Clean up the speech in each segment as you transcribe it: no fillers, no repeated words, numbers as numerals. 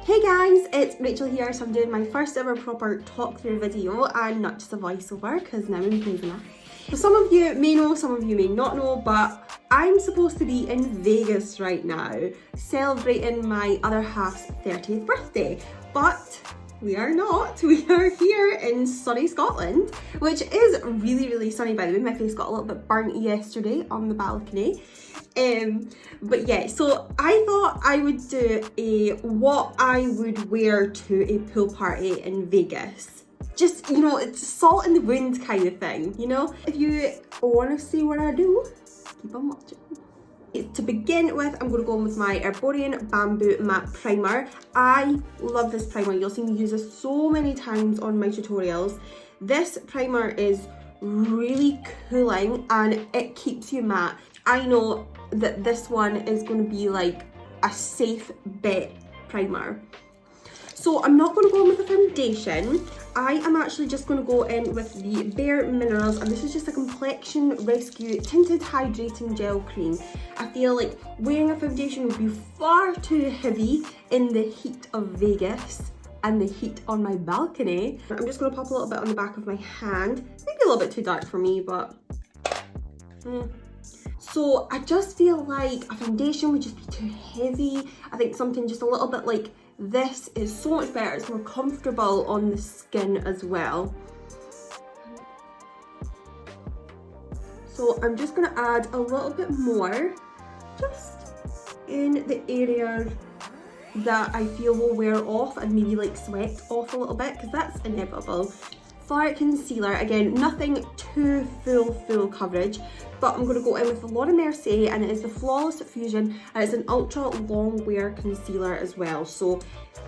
Hey guys, it's Rachel here. So I'm doing my first ever proper talk through video and not just a voiceover because now I'm brave enough. So some of you may know, some of you may not know, but I'm supposed to be in Vegas right now celebrating my other half's 30th birthday, but we are not. We are here in sunny Scotland, which is really sunny, by the way. My face got a little bit burnt yesterday on the balcony. But yeah, so I thought I would do a what I would wear to a pool party in Vegas. Just, you know, it's salt in the wound kind of thing, you know? If you want to see what I do, keep on watching. To begin with, I'm going to go in with my Herborian Bamboo Matte Primer. I love this primer. You'll see me use this so many times on my tutorials. This primer is really cooling and it keeps you matte. I know that this one is going to be like a safe bet primer. So I'm not going to go in with a foundation. I am actually just going to go in with the Bare Minerals, and this is just a Complexion Rescue Tinted Hydrating Gel Cream. I feel like wearing a foundation would be far too heavy in the heat of Vegas and the heat on my balcony. I'm just going to pop a little bit on the back of my hand. Maybe a little bit too dark for me, but So I just feel like a foundation would just be too heavy. I think something just a little bit like this is so much better. It's more comfortable on the skin as well. So I'm just going to add a little bit more just in the areas that I feel will wear off and maybe like sweat off a little bit, because that's inevitable. For concealer, again, nothing too full coverage, but I'm going to go in with the Lauramercier, and it is the Flawless Fusion, and it's an ultra long wear concealer as well, so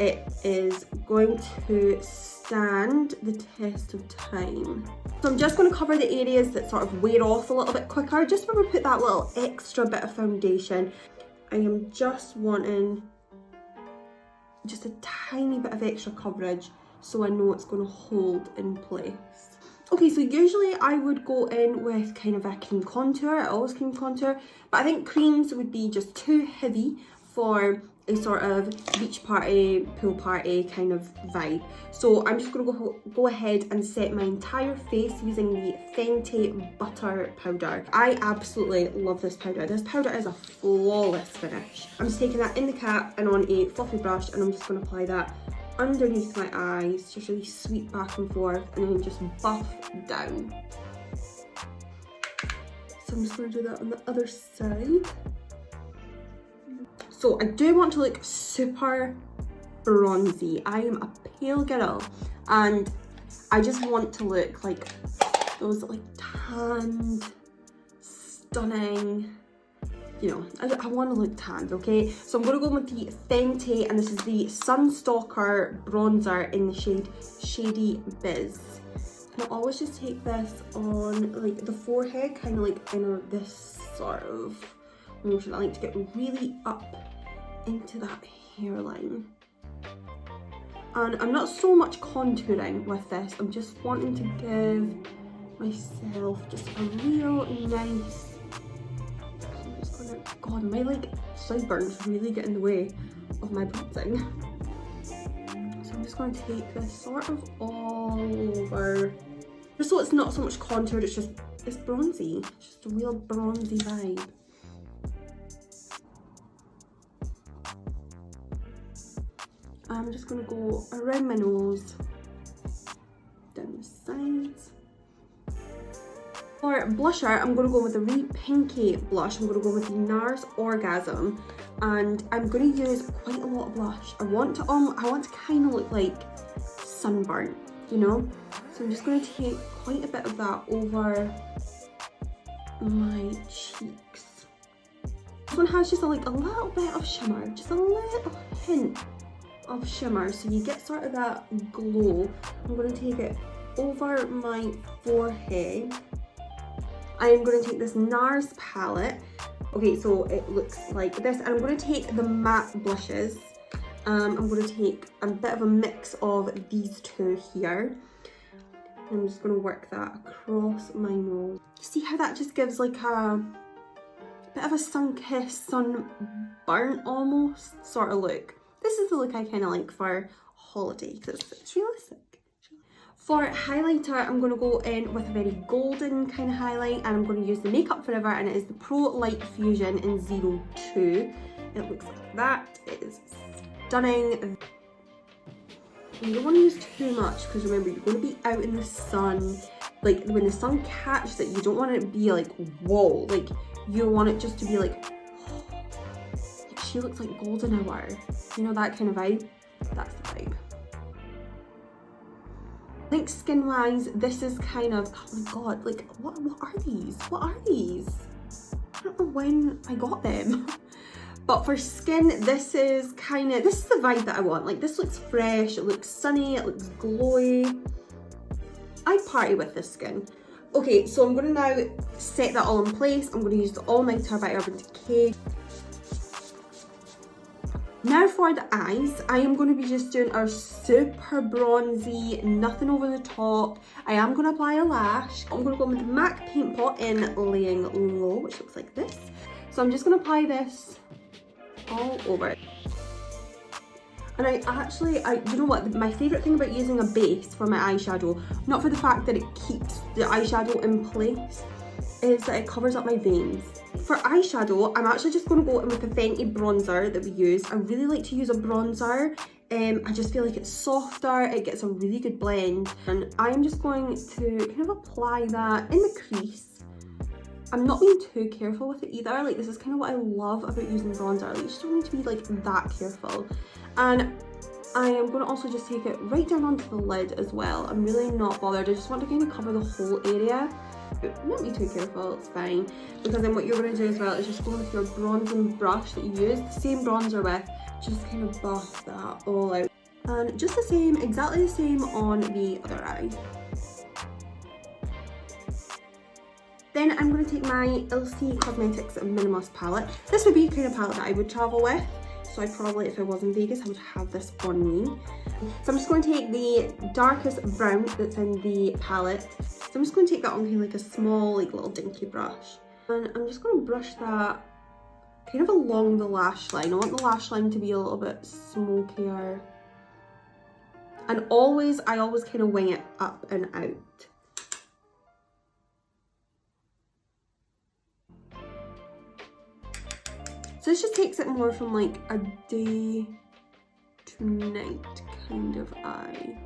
it is going to stand the test of time. So I'm just going to cover the areas that sort of wear off a little bit quicker, just when we put that little extra bit of foundation. I am just wanting just a tiny bit of extra coverage, so I know it's going to hold in place. Okay, so usually I would go in with kind of a cream contour. I always cream contour, but I think creams would be just too heavy for a sort of beach party, pool party kind of vibe. So I'm just going to go ahead and set my entire face using the Fenty Butter Powder. I absolutely love this powder. This powder is a flawless finish. I'm just taking that in the cap and on a fluffy brush, and I'm just going to apply that underneath my eyes, just really sweep back and forth, and then just buff down. So I'm just going to do that on the other side. So I do want to look super bronzy. I am a pale girl and I just want to look like those like tanned, stunning, you know, I want to look tanned, okay? So I'm going to go with the Fenty, and this is the Sunstalker Bronzer in the shade Shady Biz. And I always just take this on like the forehead, kind of like in this sort of motion. I like to get really up into that hairline. And I'm not so much contouring with this. I'm just wanting to give myself just a real nice... God, my like sideburns really get in the way of my bronzing. So I'm just going to take this sort of all over, just so it's not so much contoured, it's bronzy. It's just a real bronzy vibe. I'm just going to go around my nose, down the sides. For blusher, I'm going to go with a really pinky blush. I'm going to go with the NARS Orgasm, and I'm going to use quite a lot of blush. I want to kind of look like sunburnt, you know? So I'm just going to take quite a bit of that over my cheeks. This one has just like a little bit of shimmer, just a little hint of shimmer, so you get sort of that glow. I'm going to take it over my forehead. I am going to take this NARS palette. Okay, so it looks like this, and I'm going to take the matte blushes. I'm going to take a bit of a mix of these two here. I'm just going to work that across my nose. See how that just gives like a bit of a sun-kissed, sunburnt almost sort of look. this is the look I kind of like for holiday because it's realistic. For highlighter, I'm going to go in with a very golden kind of highlight, and I'm going to use the Makeup Forever, and it is the Pro Light Fusion in 02. It looks like that. It is stunning. You don't want to use too much because remember, you're going to be out in the sun. Like when the sun catches it, you don't want it to be like, whoa. Like you want it just to be like, oh, like she looks like golden hour. You know, that kind of vibe? That's the vibe. I think skin wise, this is kind of, oh my god, like what are these? What are these? I don't know when I got them. But for skin, this is the vibe that I want. Like this looks fresh, it looks sunny, it looks glowy. I party with this skin. Okay, so I'm gonna now set that all in place. I'm gonna use the All Nighter by Urban Decay. Now for the eyes, I am going to be just doing our super bronzy, nothing over the top. I am going to apply a lash. I'm going to go with the MAC Paint Pot in Layin Low, which looks like this. So I'm just going to apply this all over. And you know what, my favourite thing about using a base for my eyeshadow, not for the fact that it keeps the eyeshadow in place, is that it covers up my veins. For eyeshadow, I'm actually just going to go in with the Fenty bronzer that we use. I really like to use a bronzer. I just feel like it's softer, it gets a really good blend. And I'm just going to kind of apply that in the crease. I'm not being too careful with it either. Like this is kind of what I love about using bronzer. Like you just don't need to be like that careful. And I am going to also just take it right down onto the lid as well. I'm really not bothered. I just want to kind of cover the whole area. Not be too careful, it's fine. Because then what you're going to do as well is just go with your bronzing brush that you use the same bronzer with, just kind of buff that all out. And just the same, exactly the same on the other eye. Then I'm going to take my elciecosmetics Minimalist Palette. This would be a kind of palette that I would travel with. So I probably, if I was in Vegas, I would have this on me. So I'm just going to take the darkest brown that's in the palette. So I'm just going to take that on kind of like a small, like little dinky brush. And I'm just going to brush that kind of along the lash line. I want the lash line to be a little bit smokier. And I always kind of wing it up and out. So this just takes it more from like a day to night kind of eye.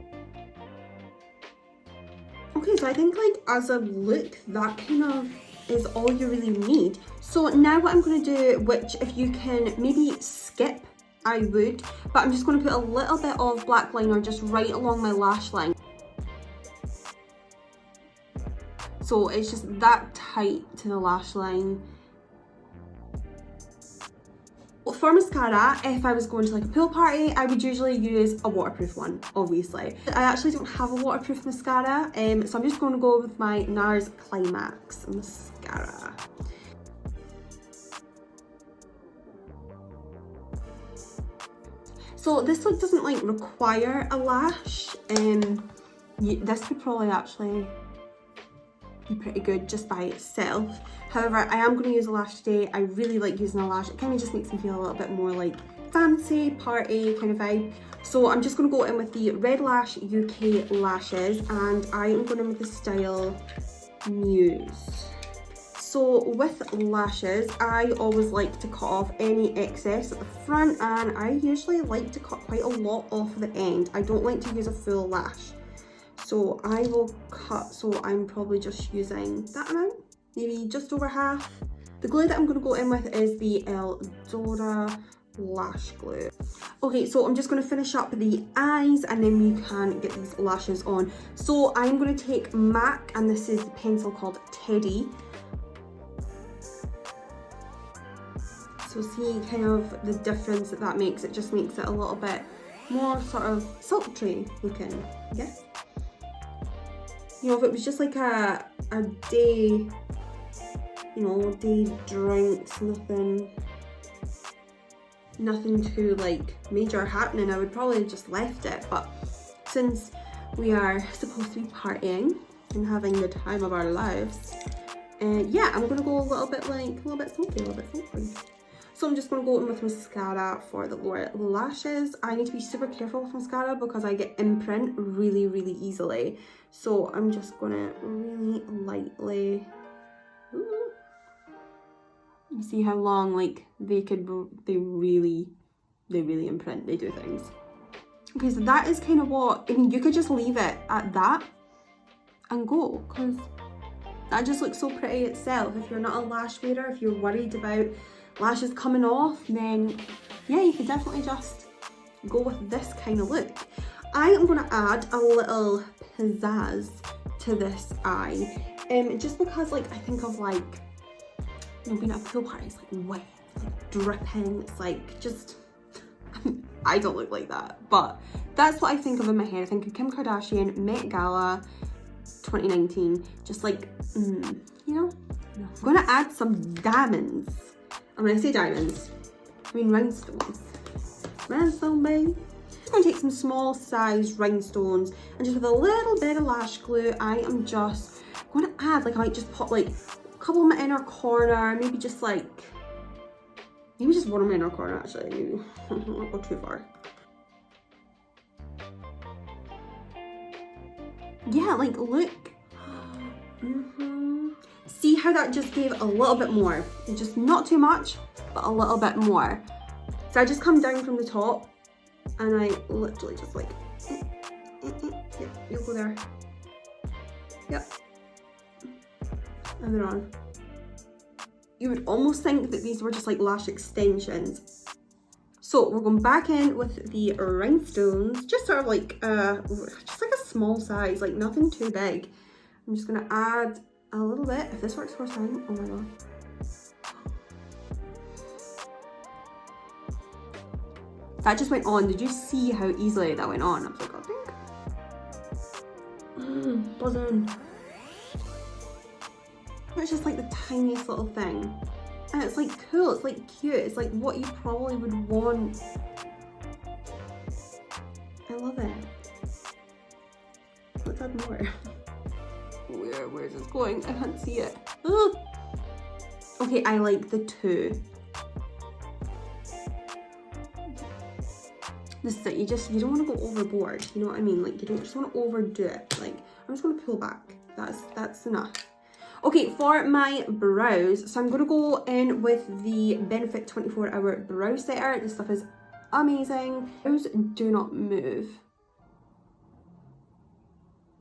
Okay, so I think like as a look, that kind of is all you really need. So now what I'm going to do, which if you can maybe skip, I would, but I'm just going to put a little bit of black liner just right along my lash line. So it's just that tight to the lash line. For mascara, if I was going to like a pool party, I would usually use a waterproof one, obviously. I actually don't have a waterproof mascara, so I'm just going to go with my NARS Climax Mascara. So this look doesn't like require a lash, this would probably actually be pretty good just by itself. However, I am going to use a lash today. I really like using a lash. It kind of just makes me feel a little bit more like fancy, party kind of vibe. So I'm just going to go in with the Red Lash UK lashes, and I am going in with the style Muse. So with lashes, I always like to cut off any excess at the front, and I usually like to cut quite a lot off the end. I don't like to use a full lash. So I will cut, so I'm probably just using that amount, maybe just over half. The glue that I'm going to go in with is the Eldora Lash Glue. Okay, so I'm just going to finish up the eyes and then we can get these lashes on. So I'm going to take MAC, and this is the pencil called Teddy. So see kind of the difference that makes. It just makes it a little bit more sort of sultry looking, I guess. You know, if it was just like a day, you know, day drinks, nothing too like major happening, I would probably have just left it. But since we are supposed to be partying and having the time of our lives, yeah, I'm gonna go a little bit sulky, So So I'm just going to go in with mascara for the lower lashes. I need to be super careful with mascara because I get imprint really, really easily. So I'm just going to really lightly... Ooh. You see how long, like, they really imprint, they do things. Okay, so that is kind of what, I mean, you could just leave it at that and go, because that just looks so pretty itself. If you're not a lash wearer, if you're worried about lashes coming off, then yeah, you could definitely just go with this kind of look. I am going to add a little pizzazz to this eye, just because, like, I think of, like, you know, being at a pool party, it's like wet, it's like dripping, it's like just, I don't look like that, but that's what I think of in my head. I think of Kim Kardashian, Met Gala 2019, just like, you know? I'm gonna add some diamonds. And when I say diamonds, I mean rhinestones. Rhinestone, baby. I'm gonna take some small size rhinestones and just with a little bit of lash glue, I am just gonna add, like, I might just put like a couple in my inner corner, maybe just like, maybe just one in my inner corner actually, maybe not go too far. Yeah, like, look. See how that just gave a little bit more? It's just not too much, but a little bit more. So I just come down from the top and I literally just like, yeah, you'll go there. Yep. And they're on. You would almost think that these were just like lash extensions. So we're going back in with the rhinestones, just sort of like, just like a small size, like nothing too big. I'm just gonna add a little bit. If this works first time, oh my god. That just went on. Did you see how easily that went on? I was like, oh, buzzing. It's just like the tiniest little thing. And it's like cool, it's like cute, it's like what you probably would want. I love it. Let's add more. Where is this going? I can't see it. Ugh. Okay, I like the two. This is it, you don't want to go overboard, you know what I mean? Like, you don't just want to overdo it. Like, I'm just going to pull back. That's enough. Okay, for my brows, so I'm going to go in with the Benefit 24-Hour Brow Setter. This stuff is amazing. Brows do not move.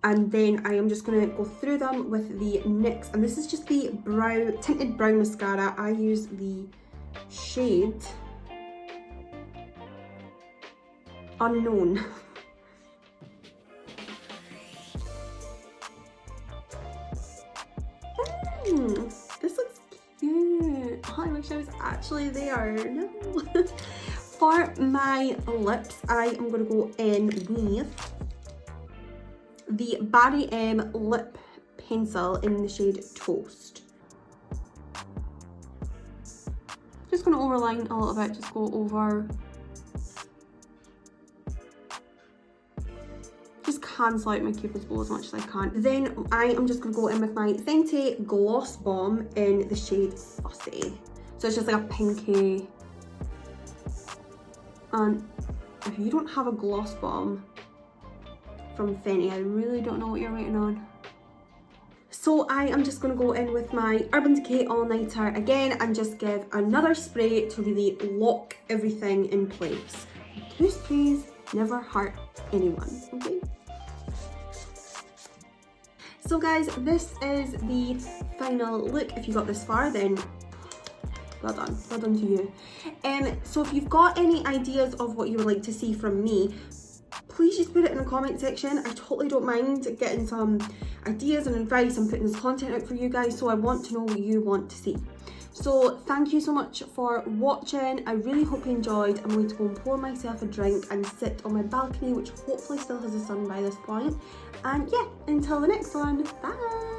And then I am just going to go through them with the NYX. And this is just the Tinted Brow Mascara. I use the shade Unknown. This looks cute. Oh, I wish I was actually there. No. For my lips, I am going to go in with the Barry M lip pencil in the shade Toast. Just going to overline a little bit, just go over. Just cancel out my Cupid's bow as much as I can. Then I am just going to go in with my Fenty Gloss Bomb in the shade Fussy. So it's just like a pinky. And if you don't have a gloss bomb from Fenty, I really don't know what you're waiting on. So I am just going to go in with my Urban Decay All Nighter again and just give another spray to really lock everything in place. 2 sprays never hurt anyone, okay? So guys, this is the final look. If you got this far, then well done to you. So if you've got any ideas of what you would like to see from me, please just put it in the comment section. I totally don't mind getting some ideas and advice and putting this content out for you guys, so I want to know what you want to see. So thank you so much for watching. I really hope you enjoyed. I'm going to go and pour myself a drink and sit on my balcony, which hopefully still has the sun by this point. And yeah, until the next one, bye!